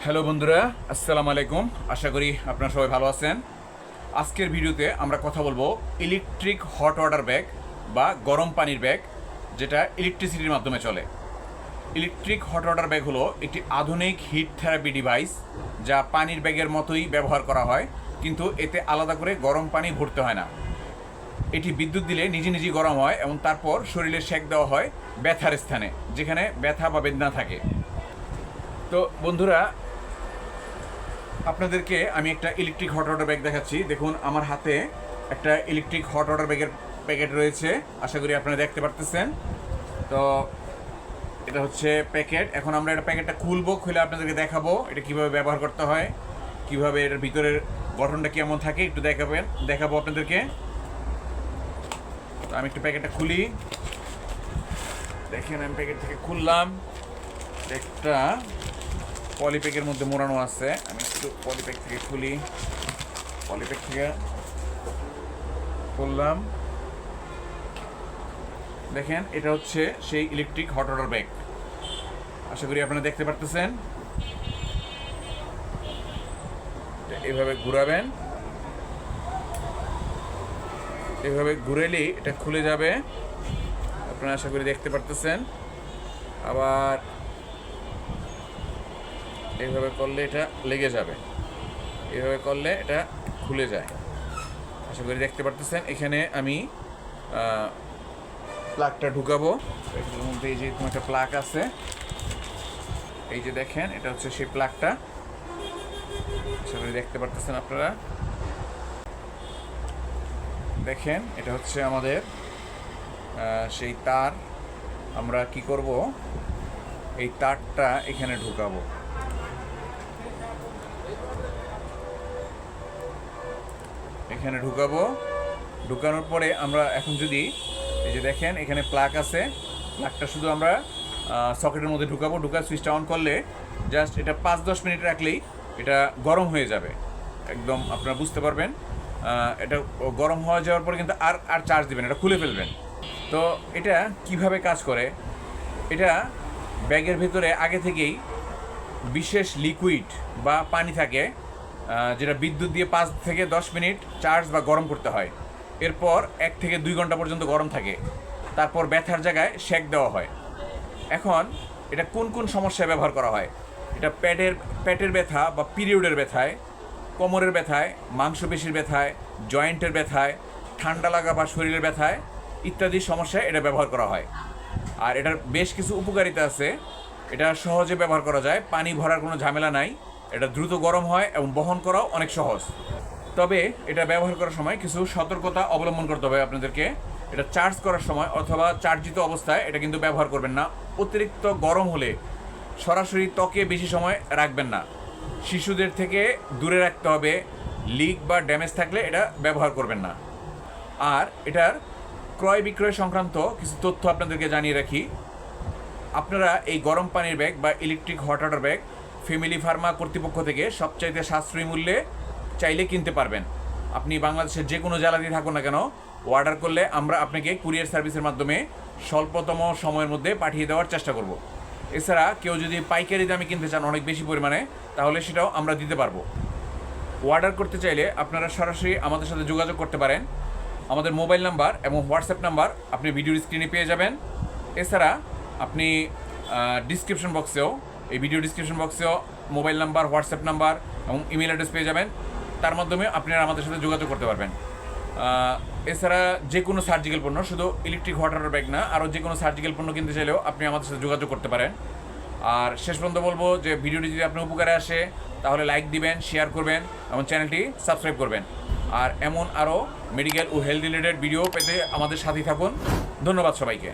Hello বন্ধুরা, আসসালামু আলাইকুম। আশা করি আপনারা সবাই ভালো আছেন। আজকের ভিডিওতে আমরা কথা বলবো ইলেকট্রিক হট ওয়াটার ব্যাগ বা গরম পানির ব্যাগ, যেটা ইলেকট্রিসিটির মাধ্যমে চলে। ইলেকট্রিক হট ওয়াটার ব্যাগ হলো একটি আধুনিক হিট থেরাপি ডিভাইস, যা পানির ব্যাগের মতোই ব্যবহার করা হয়, কিন্তু এতে আলাদা করে গরম পানি ভরতে হয় না। এটি বিদ্যুৎ দিলে নিজে নিজেই গরম হয় এবং তারপর শরীরে সেঁক দেওয়া হয় ব্যথার স্থানে, যেখানে ব্যথা বা বেদনা থাকে। তো বন্ধুরা, আপনাদেরকে আমি একটা ইলেকট্রিক হট ওয়াটার ব্যাগ দেখাচ্ছি। দেখুন, আমার হাতে একটা ইলেকট্রিক হট ওয়াটার ব্যাগের প্যাকেট রয়েছে। আশা করি আপনারা দেখতে পারতেছেন। তো এটা হচ্ছে প্যাকেট। এখন আমরা এটা প্যাকেটটা খুলবো, খুলে আপনাদেরকে দেখাবো এটা কিভাবে ব্যবহার করতে হয়, কিভাবে এটার ভিতরের গঠনটা কেমন থাকে একটু দেখাবো আপনাদেরকে। তো আমি একটু প্যাকেটটা খুলি। দেখেন, আমি প্যাকেট থেকে খুললাম। একটা পলিপ্যাকের মধ্যে মোড়ানো আছে। আমি একটু পলিপ্যাক থেকে খুলি। পলিপ্যাক থেকে খুললাম। দেখেন, এটা হচ্ছে সেই ইলেকট্রিক হট ওয়াটার ব্যাগ। আশা করি আপনারা দেখতে পারতেছেন। এভাবে ঘুরাবেন, এভাবে ঘুরেলেই এটা খুলে যাবে। আপনারা আশা করি দেখতে পারতেছেন। আবার এইভাবে করলে এটা লেগে যাবে, এইভাবে করলে এটা খুলে যায়। আশা করি দেখতে পারতেছেন। এখানে আমি প্লাগটা ঢুকাবো। এটার মধ্যে এই যে একটা প্লাগ আছে, এই যে দেখেন, এটা হচ্ছে সেই প্লাগটা। আশা করি দেখতে পারতেছেন আপনারা। দেখেন, এটা হচ্ছে আমাদের সেই তার। আমরা কি করব, এই তারটা এখানে ঢুকাবো। এখানে ঢুকানোর পরে আমরা এখন যদি এই যে দেখেন এখানে প্লাগ আছে, প্লাগটা শুধু আমরা সকেটের মধ্যে ঢুকাবো। সুইচটা অন করলে জাস্ট এটা 5-10 মিনিট রাখলেই এটা গরম হয়ে যাবে। একদম আপনারা বুঝতে পারবেন। এটা গরম হয়ে যাওয়ার পরে কিন্তু আর চার্জ দিবেন, এটা খুলে ফেলবেন। তো এটা কিভাবে কাজ করে, এটা ব্যাগের ভেতরে আগে থেকেই বিশেষ লিকুইড বা পানি থাকে, যেটা বিদ্যুৎ দিয়ে 5 থেকে 10 মিনিট চার্জ বা গরম করতে হয়। এরপর 1 থেকে 2 ঘন্টা পর্যন্ত গরম থাকে। তারপর ব্যথার জায়গায় সেঁক দেওয়া হয়। এখন এটা কোন কোন সমস্যায় ব্যবহার করা হয়? এটা পেটের ব্যথা বা পিরিয়ডের ব্যথায়, কোমরের ব্যথায়, মাংসপেশির ব্যথায়, জয়েন্টের ব্যথায়, ঠান্ডা লাগা বা শরীরের ব্যথায় ইত্যাদি সমস্যায় এটা ব্যবহার করা হয়। আর এটার বেশ কিছু উপকারিতা আছে। এটা সহজে ব্যবহার করা যায়, পানি ভরার কোনো ঝামেলা নাই, এটা দ্রুত গরম হয় এবং বহন করাও অনেক সহজ। তবে এটা ব্যবহার করার সময় কিছু সতর্কতা অবলম্বন করতে হবে আপনাদেরকে। এটা চার্জ করার সময় অথবা চার্জিত অবস্থায় এটা কিন্তু ব্যবহার করবেন না। অতিরিক্ত গরম হলে সরাসরি ত্বকে বেশি সময় রাখবেন না। শিশুদের থেকে দূরে রাখতে হবে। লিক বা ড্যামেজ থাকলে এটা ব্যবহার করবেন না। আর এটার ক্রয় বিক্রয় সংক্রান্ত কিছু তথ্য আপনাদেরকে জানিয়ে রাখি। আপনারা এই গরম পানির ব্যাগ বা electric hot water bag family Pharma কর্তৃপক্ষ থেকে সবচাইতে সাশ্রয়ী মূল্যে চাইলে কিনতে পারবেন। আপনি বাংলাদেশের যে কোনো জেলাতেই থাকুন না কেন, অর্ডার করলে আমরা আপনাকে কুরিয়ার সার্ভিসের মাধ্যমে স্বল্পতম সময়ের মধ্যে পাঠিয়ে দেওয়ার চেষ্টা করব। এছাড়া কেউ যদি পাইকারি দামে কিনতে চান অনেক বেশি পরিমাণে, তাহলে সেটাও আমরা দিতে পারবো। অর্ডার করতে চাইলে আপনারা সরাসরি আমাদের সাথে যোগাযোগ করতে পারেন। আমাদের মোবাইল নাম্বার এবং হোয়াটসঅ্যাপ নাম্বার আপনি ভিডিওর স্ক্রিনে পেয়ে যাবেন। এছাড়া আপনি ভিডিও ডিসক্রিপশন বক্সেও মোবাইল নাম্বার, হোয়াটসঅ্যাপ নাম্বার এবং ইমেল অ্যাড্রেস পেয়ে যাবেন। তার মাধ্যমে আপনারা আমাদের সাথে যোগাযোগ করতে পারবেন। এছাড়া যে কোনো সার্জিক্যাল পণ্য, শুধু ইলেকট্রিক হট ওয়াটার ব্যাগ না, আরও যে কোনো সার্জিক্যাল পণ্য কিনতে চাইলেও আপনি আমাদের সাথে যোগাযোগ করতে পারেন। আর শেষ পর্যন্ত বলবো যে ভিডিওটি যদি আপনার উপকারে আসে তাহলে লাইক দিবেন, শেয়ার করবেন এবং চ্যানেলটি সাবস্ক্রাইব করবেন। আর এমন আরও মেডিকেল ও হেলথ রিলেটেড ভিডিও পেতে আমাদের সাথেই থাকুন। ধন্যবাদ সবাইকে।